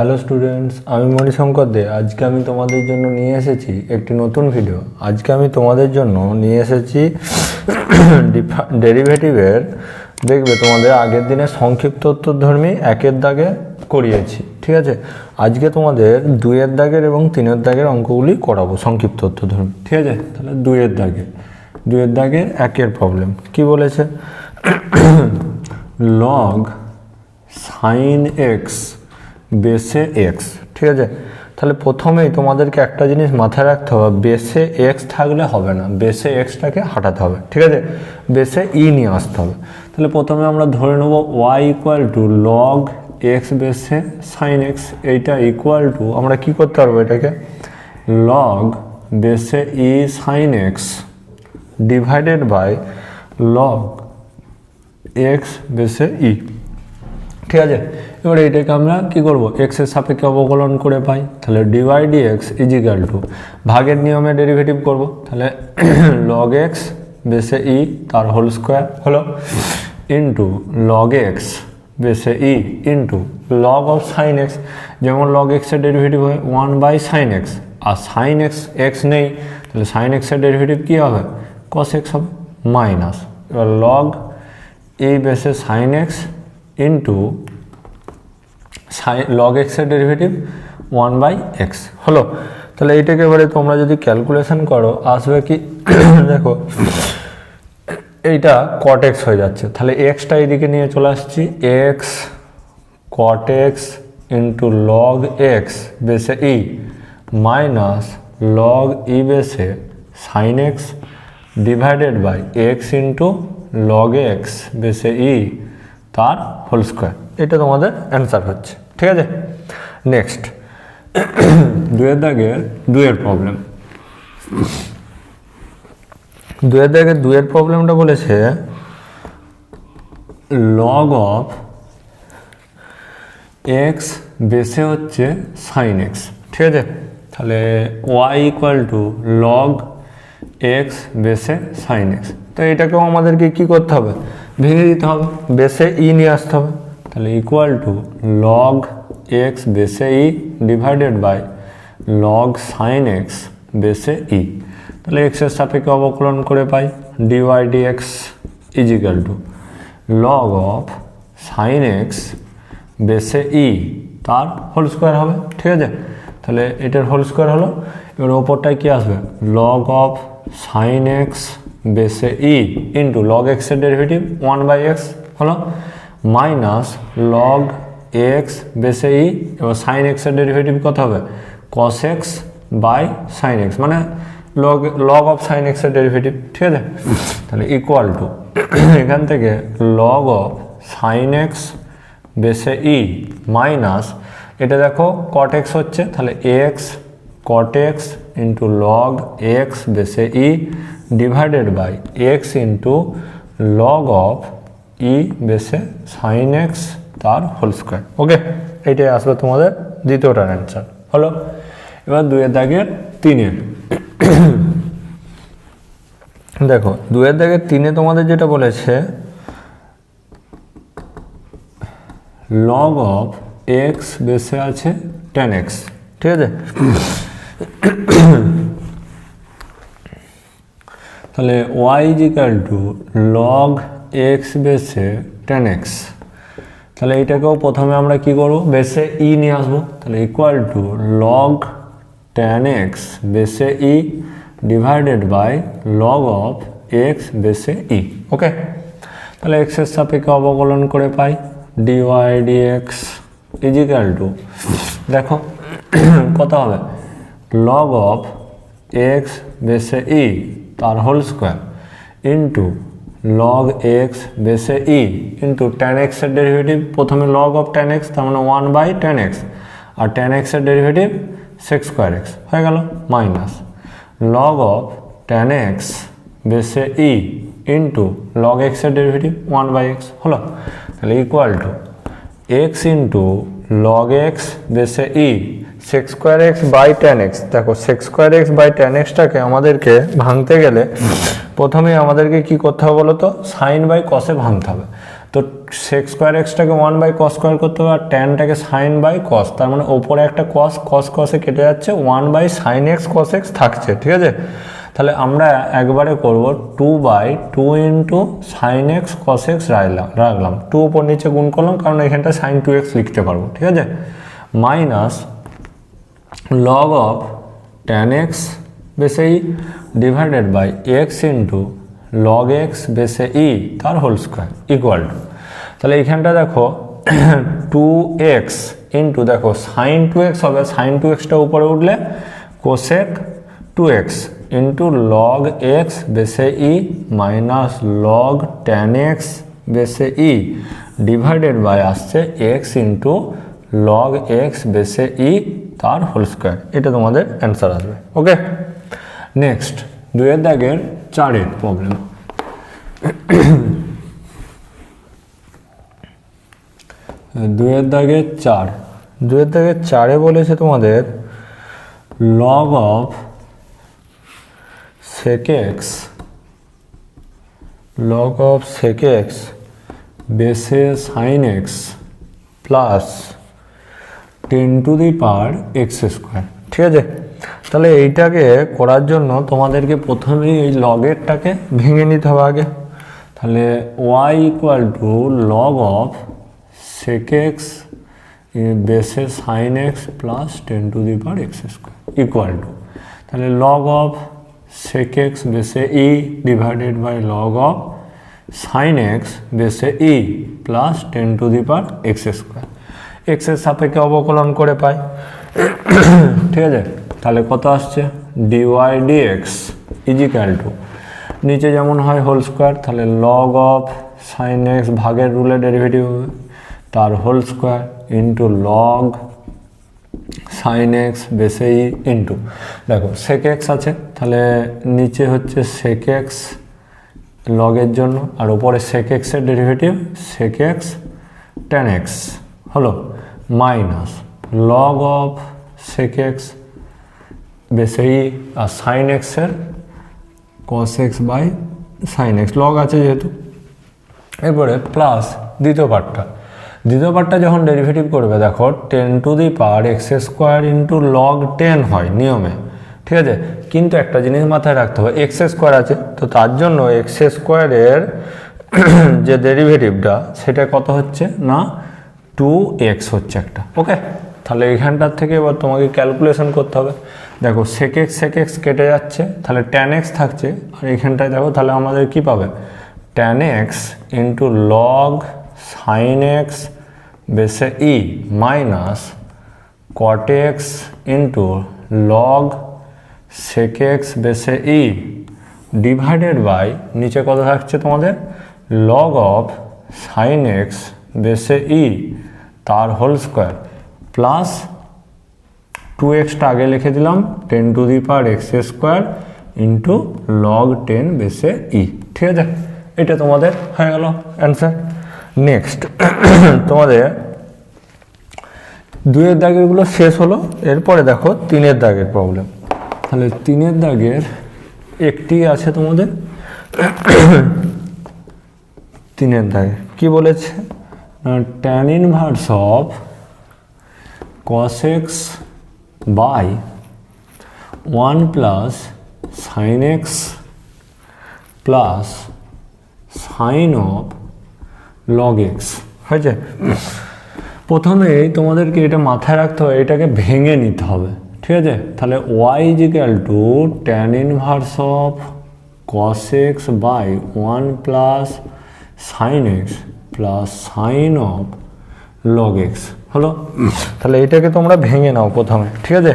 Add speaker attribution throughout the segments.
Speaker 1: Hello students, আমি মণিশঙ্কর দে। আজকে আমি তোমাদের জন্য নিয়ে এসেছি একটি নতুন ভিডিও। আজকে আমি তোমাদের জন্য নিয়ে এসেছি ডেরিভেটিভের, দেখবে তোমাদের আগের দিনে সংক্ষিপ্ত উত্তরধর্মী একের দাগে করিয়েছি, ঠিক আছে। আজকে তোমাদের দুইয়ের দাগের এবং তিনের দাগের অঙ্কগুলি করাবো সংক্ষিপ্ত উত্তরধর্মী, ঠিক আছে। তাহলে দুইয়ের দাগের একের প্রবলেম কি বলেছে, লগ সাইন এক্স বেসে এক্স, ঠিক আছে। তাহলে প্রথমেই তোমাদেরকে একটা জিনিস মাথায় রাখতে হবে, বেসে এক্স থাকলে হবে না, বেসে এক্সটাকে হাঁটাতে হবে, ঠিক আছে। বেসে ই নিয়ে আসতে হবে। তাহলে প্রথমে আমরা ধরে নেব y equal to log x বেসে সাইন এক্স, এইটা ইকুয়াল টু আমরা কি করতে পারবো, এটাকে লগ বেসে e sine x divided by log x বেসে ই, ঠিক আছে। এবার এইটাকে আমরা কি করব, এক্সের সাপেক্ষে অবকলন করে পাই। তাহলে d y d x equal to ভাগের নিয়মে ডেরিভেটিভ করব। তাহলে লগ এক্স বেসে ই তার হোল স্কোয়ার হলো ইন্টু লগ এক্স বেসে e into log of sine x, যেমন লগ এক্সের ডেরিভেটিভ হয় 1 / সাইন এক্স, আর সাইন এক্স এক্স নেই, তাহলে সাইন এক্সের ডেরিভেটিভ কী হবে, কস এক্স হবে মাইনাস। এবার লগ ই বেসে সাইন এক্স ইন্টু লগ এক্সের ডেরিভেটিভ 1/x হলো। তাহলে এইটাকে এবারে তোমরা যদি ক্যালকুলেশন করো আসবে কি, দেখো এইটা কট এক্স হয়ে যাচ্ছে, তাহলে এক্সটা এইদিকে নিয়ে চলে আসছি, x cot x into log x বেসে ই মাইনাস লগ ই বেসে sine x divided by x into log x বেসে ই তার হোল স্কোয়ার। এটা তোমাদের অ্যান্সার হচ্ছে, ঠিক আছে। নেক্সট দুয়ের দাগের দুয়ের প্রবলেম। দুয়ের দাগের দুয়ের প্রবলেমটা বলেছে লগ অফ এক্স বেসে হচ্ছে সাইন এক্স, ঠিক আছে। তাহলে y equal to log x বেসে সাইন এক্স, তো এটাকেও আমাদেরকে কি করতে হবে, ভেঙে দিতে হবে, বেসে ই নিয়ে আসতে হবে। তাহলে ইকুয়াল টু লগ এক্স বেসে e divided by log sine x বেসে ই। তাহলে এক্সের সাপেক্ষে অবকলন করে পাই, d y d x equal to log of sine x বেসে ই তার হোল স্কোয়ার হবে, ঠিক আছে। তাহলে এটার হোল স্কোয়ার হলো। এবার ওপরটায় কি আসবে, লগ অফ সাইন এক্স বেসে ই ইন্টু লগ এক্সের ডেরিভেটিভ 1/x হলো মাইনাস লগ এক্স বেসে ই, এবার সাইন এক্সের ডেরিভেটিভ কত হবে, cos x by sine x, মানে লগ অফ সাইন এক্সের ডেরিভেটিভ, ঠিক আছে। তাহলে ইকুয়াল টু এখান থেকে লগ অফ সাইন এক্স বেসে ই মাইনাস, এটা দেখো কট এক্স হচ্ছে, তাহলে x cot x into log x বেসে e divided by x into log of e বেসে সাইন এক্স তার হোল স্কোয়ার। ওকে, এইটাই আসবে তোমাদের দ্বিতীয়টার অ্যান্সার হলো। এবার দুয়ের দাগের তিনের, দেখো দুয়ের দাগের তিনে তোমাদের যেটা বলেছে লগ অফ এক্স বেসে আছে টেন এক্স, ঠিক আছে। তাহলে y equal to log x বেসে টেন এক্স, তাহলে এইটাকেও প্রথমে আমরা কি করবো, বেসে ই নিয়ে আসবো। তাহলে equal to log tan x বেসে e divided by log of x বেসে ই। ওকে, তাহলে এক্সের সাপেক্ষে অবকলন করে পাই, d y d x equal to দেখো কত হবে, লগ অফ এক্স বেসে ই তার whole square into log x বেসে ই ইন্টু টেন এক্সের ডেরিভেটিভ, প্রথমে লগ অফ টেন এক্স তার মানে 1/10x, আর টেন এক্সের ডেরিভেটিভ সেক স্কোয়ার এক্স হয়ে গেল minus log of tan x বেসে ই ইন্টু লগ এক্সের ডেরিভেটিভ 1/x হলো। তাহলে equal to x into log x বেসে e sec square x by tan x. দেখো sec square x by tan এক্সটাকে আমাদেরকে ভাঙতে গেলে প্রথমে আমাদেরকে কি করতে হবে বলো তো, সাইন বাই কসে ভাঙতে হবে। তো সেক স্কোয়ার এক্সটাকে 1/cos² করতে হবে, আর ট্যানটাকে sin/cos, তার মানে ওপরে একটা cos কেটে যাচ্ছে, 1/sin x cos x থাকছে, ঠিক আছে। তাহলে আমরা একবারে করব 2/2 into sin x cos x রাখলাম, 2 উপর নিচে গুণ করলাম কারণ এখানটা sin 2x লিখতে পারবো, ঠিক আছে, minus log of tan x বেসে e divided by x into log x বেসে ই তার হোল স্কোয়ার ইকুয়াল টু, তাহলে এইখানটা দেখো 2x ইন্টু দেখো sin 2x হবে, sin 2xটা উপরে উঠলে cosec 2x into log x বেসে e minus log tan x বেসে ই ডিভাইডেড বাই আসছে x ইন্টু log x বেসে ই তার হোল স্কোয়ার, এটা তোমাদের অ্যান্সার আসবে। ওকে, নেক্সট 2-এর দাগের 4-এর প্রবলেম। 2-এর দাগের 4 বলেছে তোমাদের log of sec x বেসে sin x প্লাস 10⁻⁴ ঠিক আছে। তাহলে এইটাকে করার জন্য তোমাদেরকে প্রথমেই এই লগেরটাকে ভেঙে নিতে হবে আগে। তাহলে y = log of sec x বেসে sin x plus 10⁻⁴ equal to, তাহলে log of sec x বেসে e divided by log of sin x বেসে ই প্লাস 10⁻⁴ x এর সাপেক্ষে অবকলন করে পাই, ঠিক আছে। তাহলে কত আসছে dy dx ইজিক্যাল টু নিচে যেমন হয় হোল স্কোয়ার, তাহলে log of sin x ভাগের রুলে ডেরিভেটিভ হবে তার whole square into log sin x বেসে ই ইন্টু দেখো sec x আছে, তাহলে নিচে হচ্ছে sec x লগের জন্য আর উপরে sec x এর derivative sec x tan x হলো minus log of sec x বেসে ই আর sin x এর cos x by sin x log আছে যেহেতু, এরপরে প্লাস দ্বিতীয় পার্টটা যখন ডেরিভেটিভ করবে দেখো 10⁻⁴ ইন্টু log 10 হয় নিয়মে, ঠিক আছে। কিন্তু একটা জিনিস মাথায় রাখতে হবে x² আছে, তো তার জন্য x² এর যে ডেরিভেটিভটা সেটা কত হচ্ছে না 2x হচ্ছে একটা। ওকে, তাহলে এইখানটার থেকে এবার তোমাকে ক্যালকুলেশন করতে হবে। দেখো sec x কেটে যাচ্ছে, তাহলে tan x থাকছে, আর এইখানটায় দেখো তাহলে আমাদের কি পাবে tan x into log sin x বেসে e minus cot x into log sec x বেসে ই ডিভাইডেড বাই নিচে কত থাকছে তোমাদের log of sin x বেসে ই তার হোল স্কোয়ার প্লাস 2xটা আগে লিখে দিলাম 10⁻⁴ ইন্টু log 10 বেসে ই, ঠিক আছে। এটা তোমাদের হয়ে গেল অ্যান্সার। নেক্সট তোমাদের 2-এর দাগেরগুলো শেষ হলো, এরপরে দেখো 3-এর দাগের প্রবলেম। তাহলে 3-এর দাগের একটি আছে তোমাদের 3-এর দাগে কি বলেছে tan inverse of cos x by 1 plus sin x plus sin of log x হয়েছে। প্রথমেই তোমাদেরকে এটা মাথায় রাখতে হবে, এটাকে ভেঙে নিতে হবে, ঠিক আছে। তাহলে y = tan inverse of cos x by 1 plus sin x plus sin of log x হলো। তাহলে এটাকে তোমরা ভেঙে নাও প্রথমে, ঠিক আছে।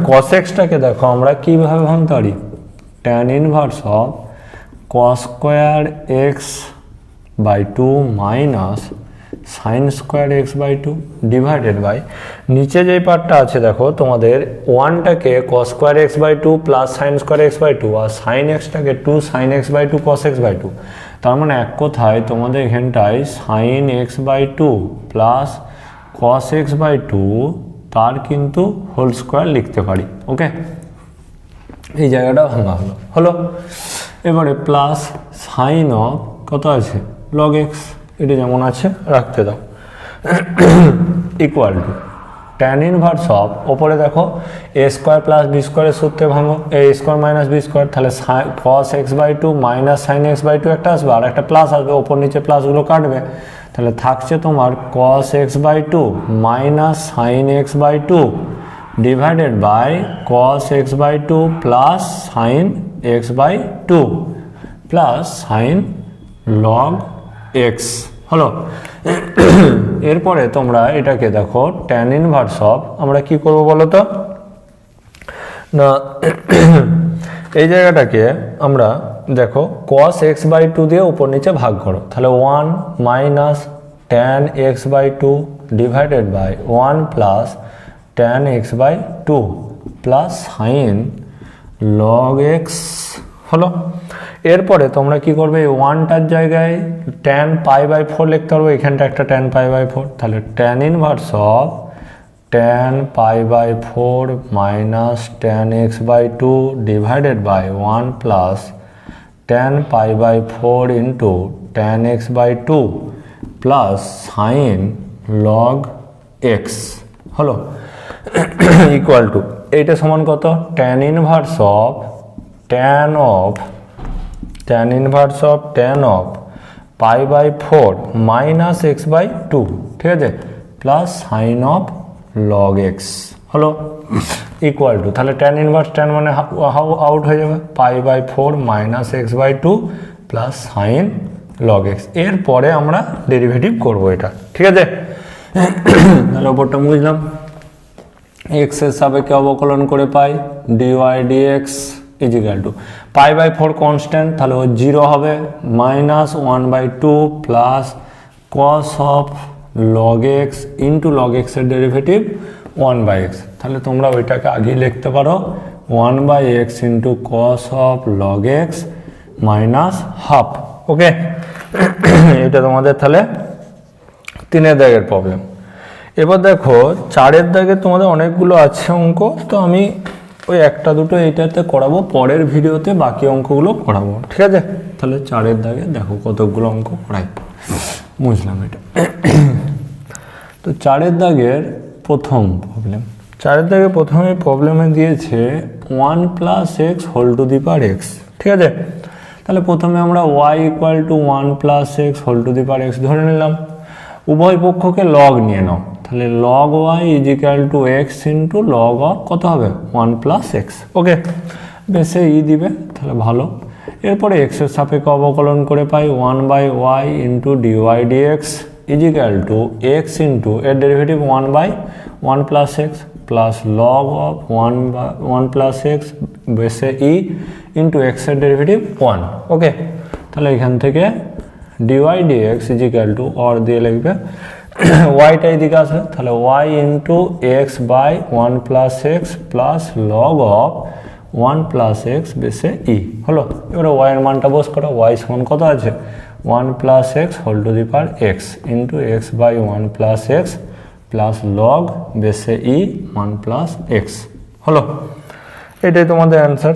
Speaker 1: cos xটাকে দেখো আমরা কিভাবে ভাঙতে পারি, tan inverse of cos² x by 2 minus sin² x by 2 divided by নিচে যেই পার্টটা আছে দেখো তোমাদের 1টাকে cos² x by 2 plus sin² x by 2 আর sin xটাকে 2 sin x by 2 cos x by 2, তার মানে এক কথায় তোমাদের এখানটায় sin x by 2 plus cos x by 2 তার কিন্তু হোল স্কোয়ার লিখতে পারি। ওকে, এই জায়গাটা ভাঙা হলো। এবারে প্লাস সাইন অফ কত আছে লগ এক্স, এটা যেমন আছে রাখতে দাও, equal to tan inverse of, ওপরে দেখো এ স্কোয়ার প্লাস বি স্কোয়ারের সূত্রে ভাঙো, a square minus b square, তাহলে cos x by two minus sine x by two একটা আসবে, আর একটা প্লাস আসবে, ওপর নিচে প্লাসগুলো কাটবে, তাহলে থাকছে তোমার cos x by two minus sine x by two divided by cos x by two plus sine x by two plus sine log x হলো। এরপরে তোমরা এটাকে দেখো ট্যান ইনভার্স অফ, আমরা কি করব বলো তো, না এই জায়গাটাকে আমরা দেখো cos x বাই টু দিয়ে উপর নিচে ভাগ করো, তাহলে 1 minus tan x by two divided by 1 plus tan x by two plus sine log x হলো। এরপরে তোমরা কি করবে, এই ওয়ানটার জায়গায় ট্যান পাই বাই ফোর লিখতে পারবো, এখানটা একটা ট্যান পাই বাই ফোর, তাহলে tan inverse of tan pi by four minus tan x by two divided by 1 plus tan pi by four into tan x by two plus sine log x হলো, equal to এইটা সমান কত, tan inverse of tan inverse of tan of pi by four minus x by two, ঠিক আছে, plus sine of log x হলো, equal to, তাহলে tan inverse tan মানে out হয়ে যাবে, pi by four minus x by two plus sine log x. এরপরে আমরা derivative করবো এটা, ঠিক আছে, তাহলে ওপরটা বুঝলাম, এক্স এর সাপেক্ষে অবকলন করে পাই d y d x equal to pi by four constant, তাহলে ও 0 হবে, minus 1/2 plus cos of log x into log x এর ডেরিভেটিভ 1/x, তাহলে তোমরা ওইটাকে আগেই লিখতে পারো 1/x into cos of log x minus half. Okay, এটা তোমাদের তাহলে 3 দাগের প্রবলেম। এবার দেখো 4 দাগে তোমাদের অনেকগুলো আছে অঙ্ক, তো আমি ওই একটা দুটো এইটাতে করাবো, পরের ভিডিওতে বাকি অঙ্কগুলো করাবো, ঠিক আছে। তাহলে 4 দাগে দেখো কতগুলো অঙ্ক করাই, বুঝলাম এটা। তো 4 দাগের প্রথম প্রবলেম, 4 দাগে প্রথমে প্রবলেমে দিয়েছে 1 plus x whole to the power x, ঠিক আছে। তাহলে প্রথমে আমরা y equal to 1 plus x whole to the power x ধরে নিলাম, উভয় পক্ষকে লগ নিয়ে নাও, তাহলে log y is equal to x into log of কত হবে 1 প্লাস এক্স। ওকে, বেসে ই দিবে, তাহলে ভালো। এরপরে এক্সের সাপেক্ষে অবকলন করে পাই 1/y into dy dx is equal to x into এর derivative 1/1 plus x plus log of 1 plus x বেসে ই ইন্টু এক্সের ডেরিভেটিভ 1। ওকে, তাহলে এখান থেকে d y dx is equal to or দিয়ে লিখবে ওয়াইটা এদিকে আসবে, তাহলে y into x by 1 plus x plus log of 1 plus x বেসে ই হলো। এবারে ওয়াইয়ের মানটা বস করো, ওয়াই সমান কত আছে 1 plus x whole to the power x into x by 1 plus x plus log বেসে ই 1 প্লাস এক্স হলো। এটাই তোমাদের অ্যান্সার।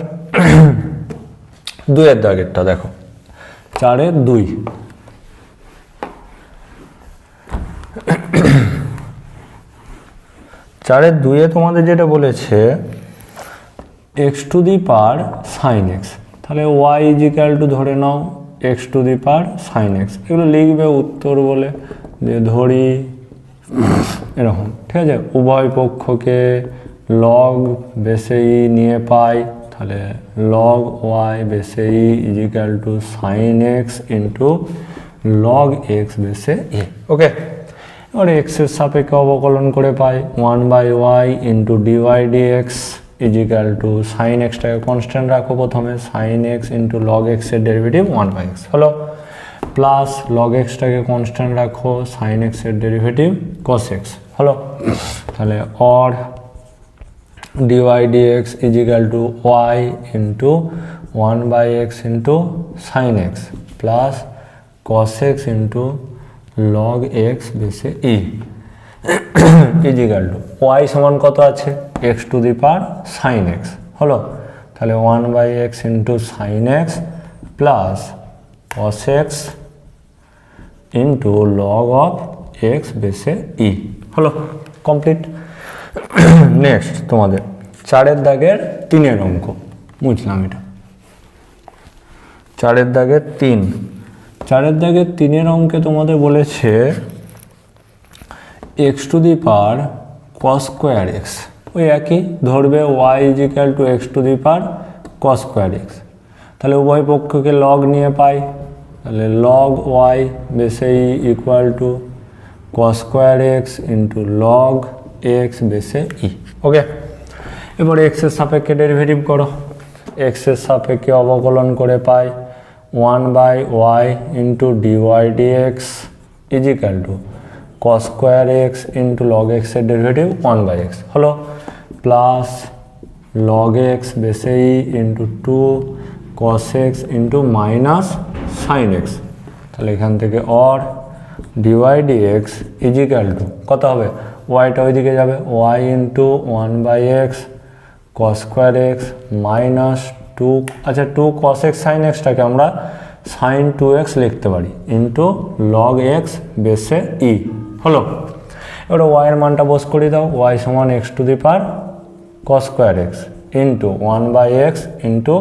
Speaker 1: 2 দাগেরটা দেখো, 4/2 4/2 তোমাদের যেটা বলেছে x to the power sine x, তাহলে ওয়াই ইজ ইকুয়াল টু ধরে নাও x to the power sine x, এগুলো লিখবে উত্তর বলে যে ধরি এরকম, ঠিক আছে। উভয় পক্ষকে লগ বেসে ই নিয়ে পাই, তাহলে লগ ওয়াই বেসে e is equal to sine x into log x বেসে ই। ওকে, এবার এক্সের সাপেক্ষে অবকলন করে পাই 1/y into dy dx is equal to sine এক্সটাকে কনস্ট্যান্ট রাখো প্রথমে, সাইন এক্স ইন্টু লগ এক্সের ডেরিভেটিভ 1/x হলো, প্লাস লগ এক্সটাকে কনস্ট্যান্ট রাখো, সাইন এক্সের ডেরিভেটিভ কস এক্স হলো। তাহলে or d y dx is equal to y into 1/x into sine x plus cos x into log x বেসে e is equal to Y সমান কত আছে x to the power sine x হলো, তাহলে 1/x into sine x plus cos x into log of x বেসে e হলো complete. Next তোমাদের 4 দাগের 3 অঙ্ক, বুঝলাম এটা 4 দাগের 3। 4 দাগের 3 অঙ্কে তোমাদের বলেছে x to the power cos square x, ওই একই ধরবে y is equal to x to the power cos square x. তাহলে উভয় পক্ষকে লগ নিয়ে পাই, তাহলে লগ ওয়াই বেসে e equal to cos square x into log x বেসে ই। ওকে, এবার এক্সের সাপেক্ষে ডেরিভেটিভ করো, এক্সের সাপেক্ষে অবকলন করে পাই 1/y into dy dx is equal to cos square x into log এক্সের ডেরিভেটিভ 1/x হলো, প্লাস লগ এক্স বেসে e into 2 cos x into minus sine x. তাহলে এখান থেকে or d y dx is equal to কত হবে, ওয়াইটা ওইদিকে যাবে y into 1/x cos square x minus 2, আচ্ছা 2 কস এক্স সাইন এক্সটাকে আমরা সাইন 2x লিখতে পারি ইন্টু লগ এক্স বেসে ই হলো। এবার ওয়াইয়ের মানটা বস করে দাও, ওয়াই সমান x to the power cos square x into 1/x into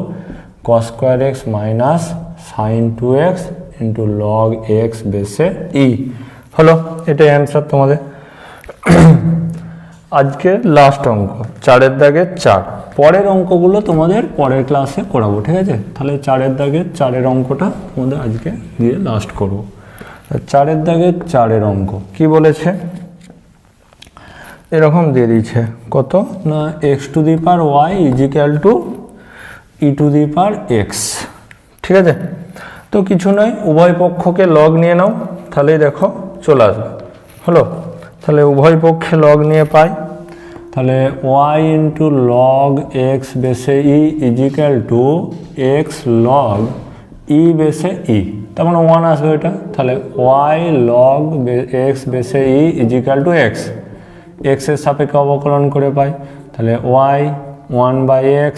Speaker 1: cos square x minus sine 2x into log x বেসে ই হলো। এটাই অ্যান্সার তোমাদের আজকের লাস্ট অঙ্ক 4 দাগের 4। পরের অঙ্কগুলো তোমাদের পরের ক্লাসে করাবো, ঠিক আছে? তাহলে 4 দাগের 4 অঙ্কটা তোমাদের আজকে দিয়ে লাস্ট করবো। 4 দাগের 4 অঙ্ক কি বলেছে, এরকম দিয়ে দিচ্ছে কত না x to the power y is equal to e to the power x, ঠিক আছে? তো কিছু নয়, উভয় পক্ষকে লগ নিয়ে নাও, তাহলেই দেখো চলে আসবে হলো। তাহলে উভয় পক্ষে লগ নিয়ে পাই, তাহলে ওয়াই ইন্টু লগ এক্স বেসে e is equal to x log e বেসে ই, তার মানে 1 আসবে এটা। তাহলে ওয়াই লগ এক্স বেসে e is equal to x, এক্সের সাপেক্ষে অবকলন করে পাই, তাহলে Y 1/x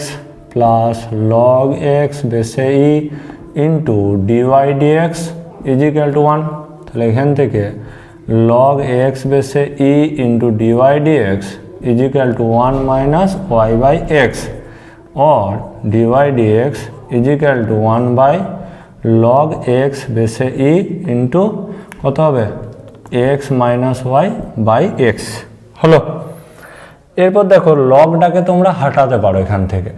Speaker 1: plus log x বেসে e into dy dx is equal to 1। তাহলে এখান থেকে লগ এক্স বেসে e into dy dx is equal to 1 minus y by x or dy dx is equal to 1 by log x বেসে e into কত হবে x minus y by x হলো। এরপর দেখো লগটাকে তোমরা হাঁটাতে পারো এখান থেকে।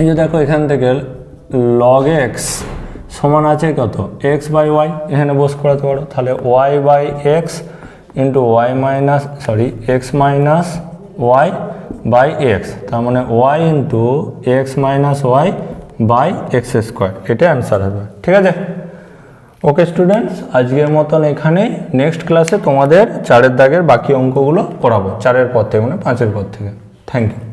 Speaker 1: এই যে দেখো এখান থেকে log x সমান আছে কত x by y, এখানে বস করাতে পারো, তাহলে y by x into y minus x minus y by x, তার মানে y into x minus y by x square, এটা অ্যান্সার হবে, ঠিক আছে? ওকে স্টুডেন্টস, আজকের মতন এখানে নেক্সট ক্লাসে তোমাদের 4 দাগের বাকি অঙ্কগুলো করাবো, 4 পর থেকে মানে 5 পর থেকে। Thank you.